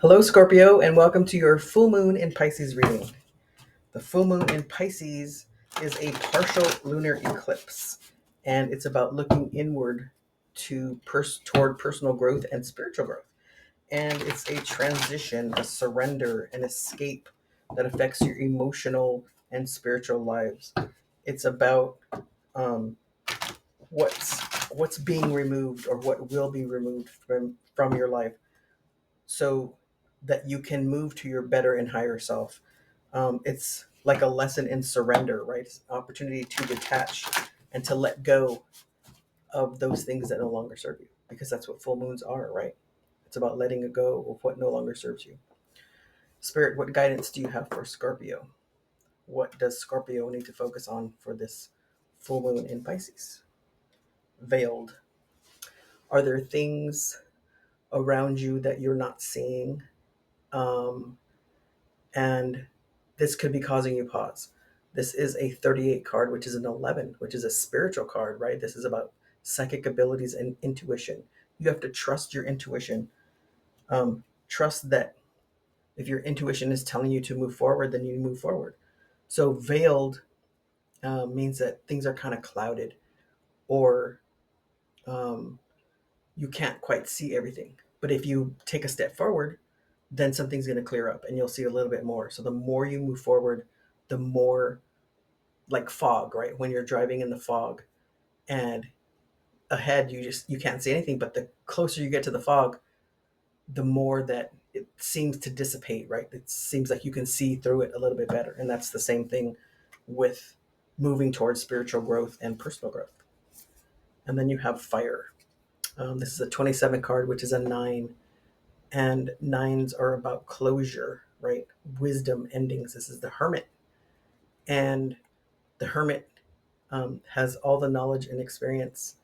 Hello, Scorpio, and welcome to your full moon in Pisces reading. The full moon in Pisces is a partial lunar eclipse, and it's about looking inward toward personal growth and spiritual growth. And it's a transition, a surrender, an escape that affects your emotional and spiritual lives. It's about um, what's being removed or what will be removed from your life, so that you can move to your better and higher self. It's like a lesson in surrender, right? It's an opportunity to detach and to let go of those things that no longer serve you, because that's what full moons are, right? It's about letting go of what no longer serves you. Spirit, what guidance do you have for Scorpio? What does Scorpio need to focus on for this full moon in Pisces? Veiled. Are there things around you that you're not seeing? Um, and this could be causing you pause. This is a 38 card, which is an 11, which is a spiritual card, right? This is about psychic abilities and intuition. You have to trust your intuition. Trust that if your intuition is telling you to move forward, then you move forward. So veiled means that things are kind of clouded, or um, you can't quite see everything. But if you take a step forward, then something's going to clear up and you'll see a little bit more. So the more you move forward, the more, like fog, right? When you're driving in the fog and ahead you can't see anything, but the closer you get to the fog, the more that it seems to dissipate, right? It seems like you can see through it a little bit better. And that's the same thing with moving towards spiritual growth and personal growth. And then you have fire. This is a 27 card, which is a 9, and nines are about closure, right? Wisdom, endings. This is the hermit, and the hermit has all the knowledge and experience,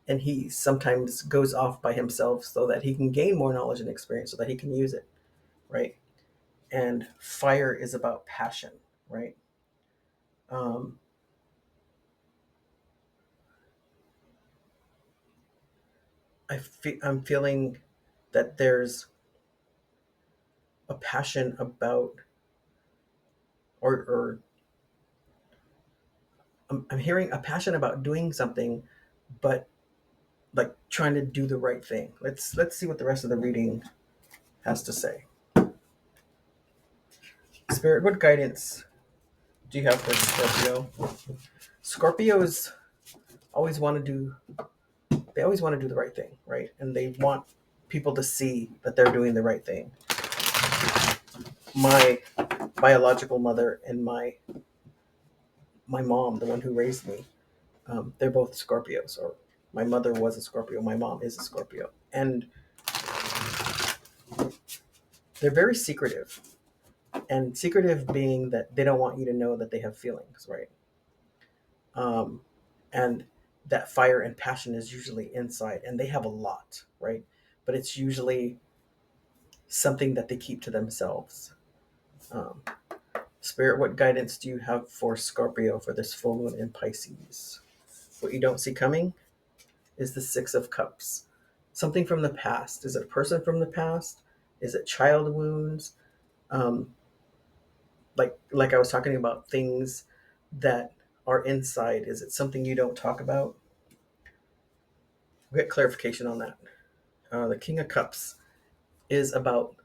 and he sometimes goes off by himself so that he can gain more knowledge and experience so that he can use it, right? And fire is about passion, right? um, I'm feeling that there's a passion about, or I'm hearing a passion about doing something, but like trying to do the right thing. Let's see what the rest of the reading has to say. Spirit, what guidance do you have for Scorpio? Scorpios always want to do they always want to do the right thing, right? And they want people to see that they're doing the right thing. My biological mother and my mom, the one who raised me, they're both Scorpios. Or my mother was a Scorpio, my mom is a Scorpio, and they're very secretive. And secretive being that they don't want you to know that they have feelings, right? um, and that fire and passion is usually inside, and they have a lot, right? But it's usually something that they keep to themselves. um, Spirit, what guidance do you have for Scorpio for this full moon in Pisces? What you don't see coming is the Six of Cups. Something from the past. Is it a person from the past? Is it child wounds? um, like I was talking about, things that are inside. Is it something you don't talk about? We'll get clarification on that. The King of Cups is about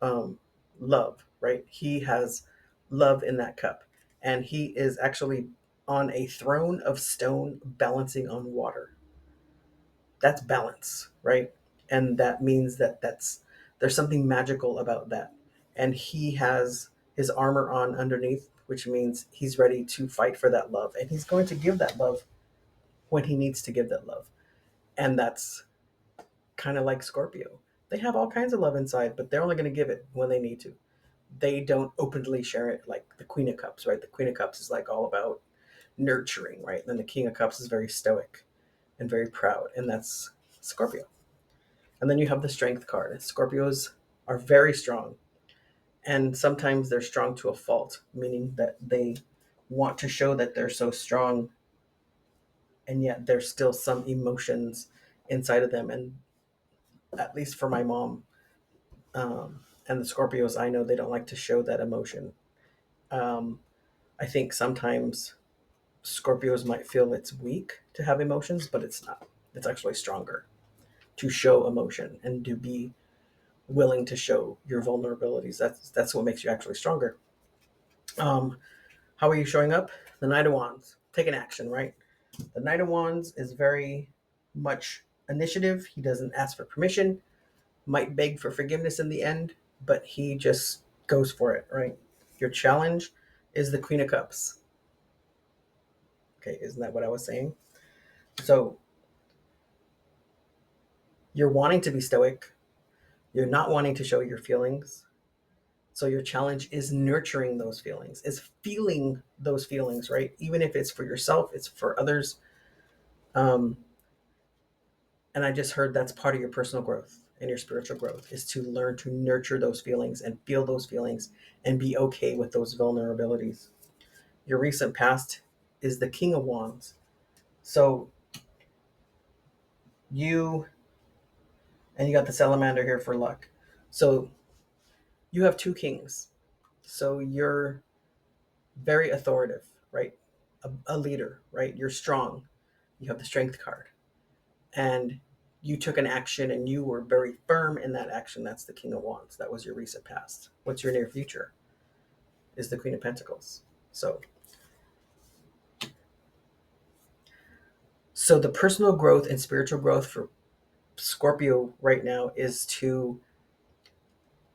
um, love, right? He has love in that cup, and he is actually on a throne of stone balancing on water. That's balance, right? And that means that there's something magical about that. And he has his armor on underneath, which means he's ready to fight for that love, and he's going to give that love when he needs to give that love. And that's kind of like Scorpio. They have all kinds of love inside, but they're only going to give it when they need to. They don't openly share it like the Queen of Cups, right? The Queen of Cups is like all about nurturing, right? And then the King of Cups is very stoic and very proud, and that's Scorpio. And then you have the Strength card. Scorpios are very strong, and sometimes they're strong to a fault, meaning that they want to show that they're so strong, and yet there's still some emotions inside of them. And at least for my mom, And the Scorpios, I know they don't like to show that emotion. Um, I think sometimes Scorpios might feel it's weak to have emotions, but it's not. It's actually stronger to show emotion and to be willing to show your vulnerabilities. That's what makes you actually stronger. Um, how are you showing up? The Knight of Wands, taking action, right? The Knight of Wands is very much initiative. He doesn't ask for permission, might beg for forgiveness in the end, but he just goes for it, right? Your challenge is the Queen of Cups. Okay, isn't that what I was saying? So you're wanting to be stoic, you're not wanting to show your feelings. So your challenge is nurturing those feelings, is feeling those feelings, right? Even if it's for yourself, it's for others. Um, and I just heard that's part of your personal growth and your spiritual growth is to learn to nurture those feelings and feel those feelings and be okay with those vulnerabilities. Your recent past is the King of Wands. So you, and you got the salamander here for luck. So you have two kings. So you're very authoritative, right? A leader, right? You're strong. You have the strength card. And you took an action and you were very firm in that action. That's the King of Wands. That was your recent past. What's your near future? Is the Queen of Pentacles. So the personal growth and spiritual growth for Scorpio right now is to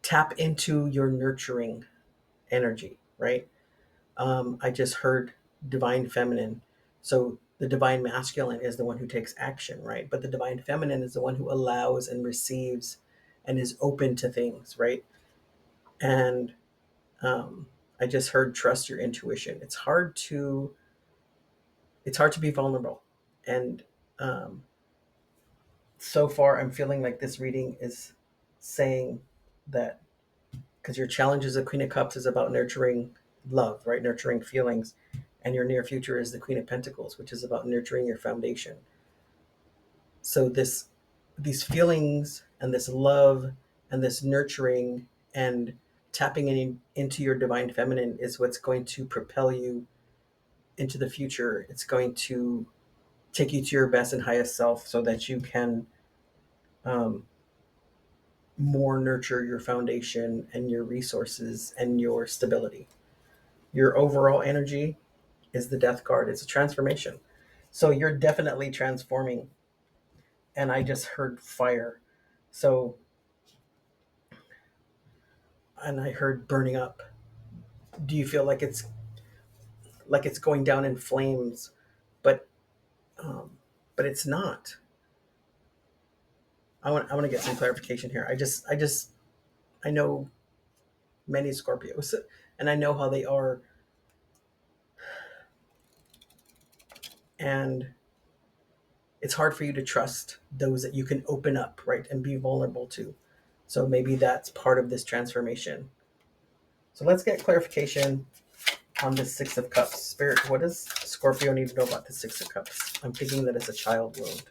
tap into your nurturing energy, right? I just heard divine feminine. So the divine masculine is the one who takes action, right? But the divine feminine is the one who allows and receives and is open to things, right? And I just heard trust your intuition. It's hard to be vulnerable, and um, so far I'm feeling like this reading is saying that because your challenge as a Queen of Cups is about nurturing love, right? Nurturing feelings. And your near future is the Queen of Pentacles, which is about nurturing your foundation. So these feelings and this love and this nurturing and tapping into your divine feminine is what's going to propel you into the future. It's going to take you to your best and highest self so that you can um, more nurture your foundation and your resources and your stability. Your overall energy is the death card. It's a transformation. So you're definitely transforming. And I just heard fire. So, and I heard burning up. Do you feel like it's going down in flames? But um, but it's not. I want to get some clarification here. I know many Scorpios, and I know how they are, and it's hard for you to trust those that you can open up, right, and be vulnerable to. So maybe that's part of this transformation. So let's get clarification on the Six of Cups. Spirit, what does Scorpio need to know about the Six of Cups? I'm thinking that it's a child wound.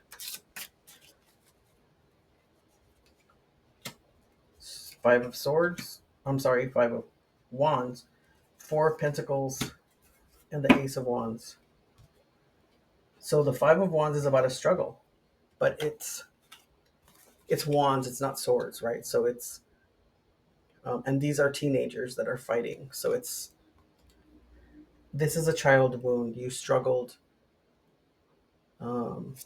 Five of Swords. I'm sorry, Five of Wands. Four of Pentacles and the Ace of Wands. So the Five of Wands is about a struggle, but it's wands. It's not swords, right? So it's and these are teenagers that are fighting. So this is a child wound. You struggled. Um,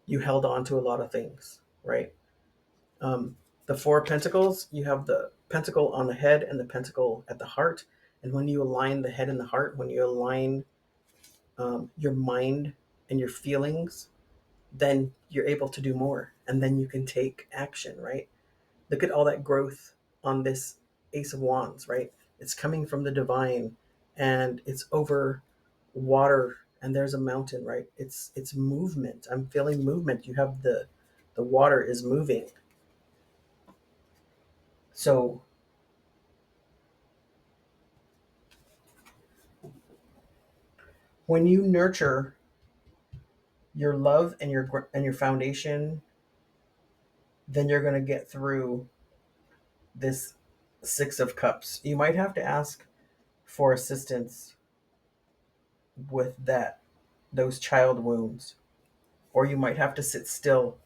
you held on to a lot of things, right? Um, the Four of Pentacles, you have the pentacle on the head and the pentacle at the heart. And when you align the head and the heart, when you align your mind and your feelings, then you're able to do more. And then you can take action, right? Look at all that growth on this Ace of Wands, right? It's coming from the divine and it's over water and there's a mountain, right? It's movement. I'm feeling movement. You have the water is moving. So when you nurture your love and your foundation, then you're going to get through this Six of Cups. You might have to ask for assistance with those child wounds, or you might have to sit still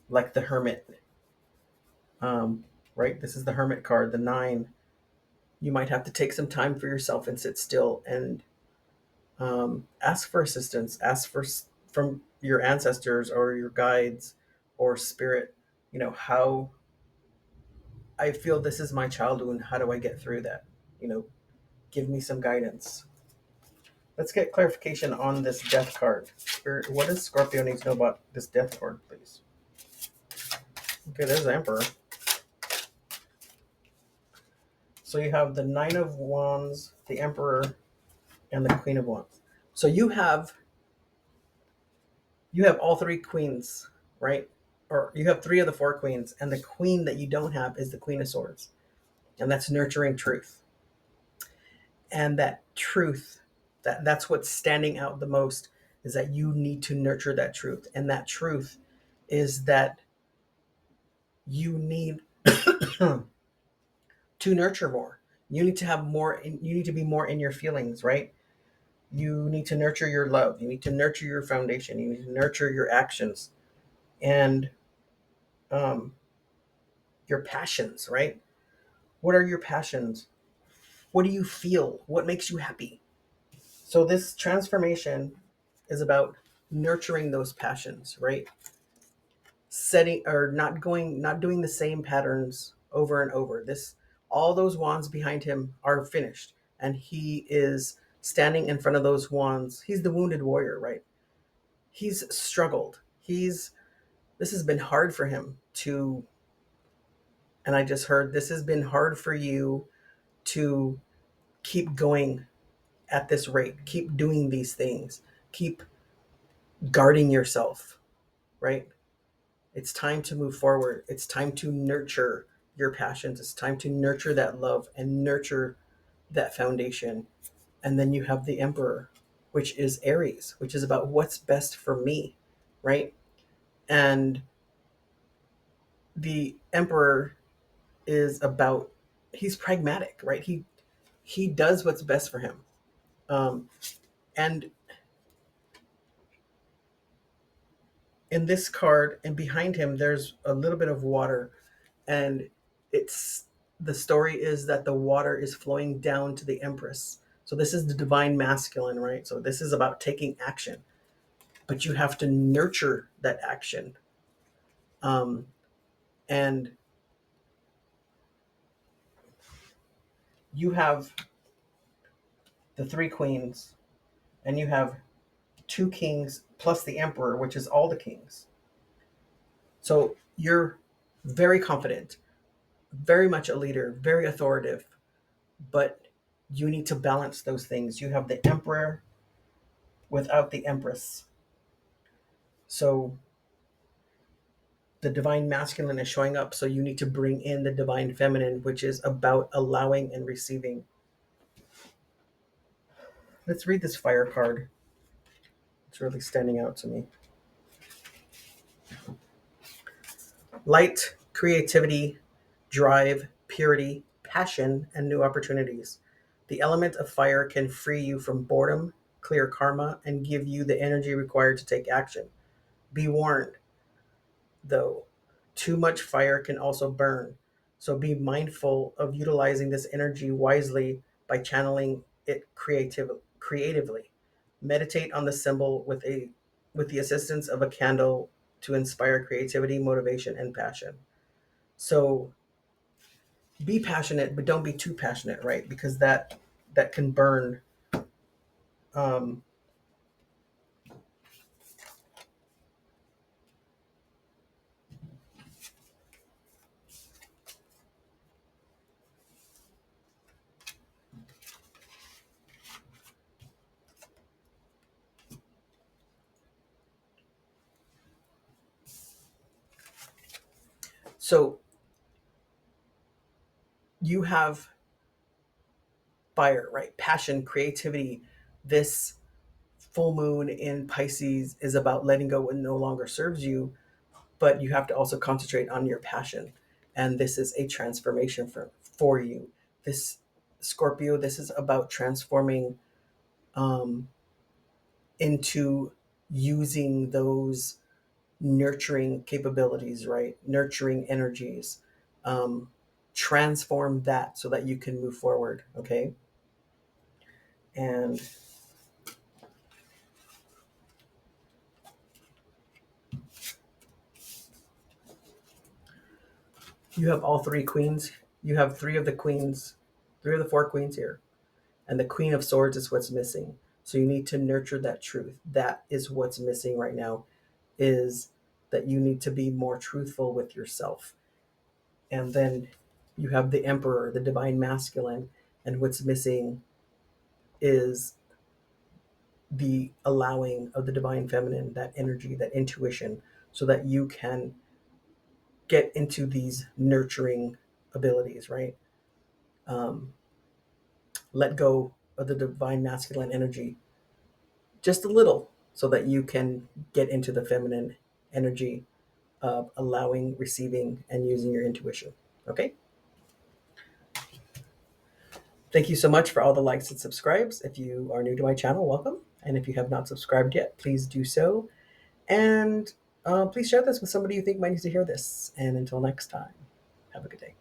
like the Hermit. Right? This is the Hermit card, the nine. You might have to take some time for yourself and sit still and ask for assistance. Ask from your ancestors or your guides or spirit. How I feel this is my child wound. How do I get through that? Give me some guidance. Let's get clarification on this death card. Spirit, what does Scorpio need to know about this death card, please? Okay, there's the Emperor. So you have the Nine of Wands, the Emperor, and the Queen of Wands. So you have all three queens, right? Or you have three of the four queens, and the queen that you don't have is the Queen of Swords. And that's nurturing truth. And that truth, that's what's standing out the most, is that you need to nurture that truth. And that truth is that you need to nurture more. You need to have more, you need to be more in your feelings, right? You need to nurture your love. You need to nurture your foundation. You need to nurture your actions and um, your passions, right? What are your passions? What do you feel? What makes you happy? So this transformation is about nurturing those passions, right? Setting or not doing the same patterns over and over. All those wands behind him are finished, and he is standing in front of those wands. He's the wounded warrior, right? He's struggled. This has been hard for him to, and I just heard this has been hard for you to keep going at this rate, keep doing these things, keep guarding yourself, right? It's time to move forward. It's time to nurture your passions. It's time to nurture that love and nurture that foundation. And then you have the Emperor, which is Aries, which is about what's best for me, right? And the Emperor is about, he's pragmatic, right? He does what's best for him. And in this card and behind him there's a little bit of water, and it's the story is that the water is flowing down to the Empress. So this is the divine masculine, right? So this is about taking action, but you have to nurture that action. And you have the three queens, and you have two kings plus the Emperor, which is all the kings. So you're very confident, very much a leader, very authoritative, but you need to balance those things. You have the Emperor without the Empress. So the divine masculine is showing up, so you need to bring in the divine feminine, which is about allowing and receiving. Let's read this fire card. It's really standing out to me. Light, creativity, drive, purity, passion, and new opportunities. The element of fire can free you from boredom, clear karma, and give you the energy required to take action. Be warned, though, too much fire can also burn. So be mindful of utilizing this energy wisely by channeling it creatively. Meditate on the symbol with the assistance of a candle to inspire creativity, motivation, and passion. So be passionate, but don't be too passionate, right? Because that can burn. Um, so you have fire, right? Passion, creativity. This full moon in Pisces is about letting go what no longer serves you, but you have to also concentrate on your passion. And this is a transformation for you. This Scorpio, this is about transforming um, into using those nurturing capabilities, right? Nurturing energies. Um, Transform that so that you can move forward, okay? And you have all three queens. You have three of the queens, three of the four queens here. And the Queen of Swords is what's missing. So you need to nurture that truth. That is what's missing right now, is that you need to be more truthful with yourself. And then you have the Emperor, the divine masculine, and what's missing is the allowing of the divine feminine, that energy, that intuition, so that you can get into these nurturing abilities, right? Um, Let go of the divine masculine energy just a little so that you can get into the feminine energy of allowing, receiving, and using your intuition. Okay? Thank you so much for all the likes and subscribes. If you are new to my channel, welcome. And if you have not subscribed yet, please do so. And please share this with somebody you think might need to hear this. And until next time, have a good day.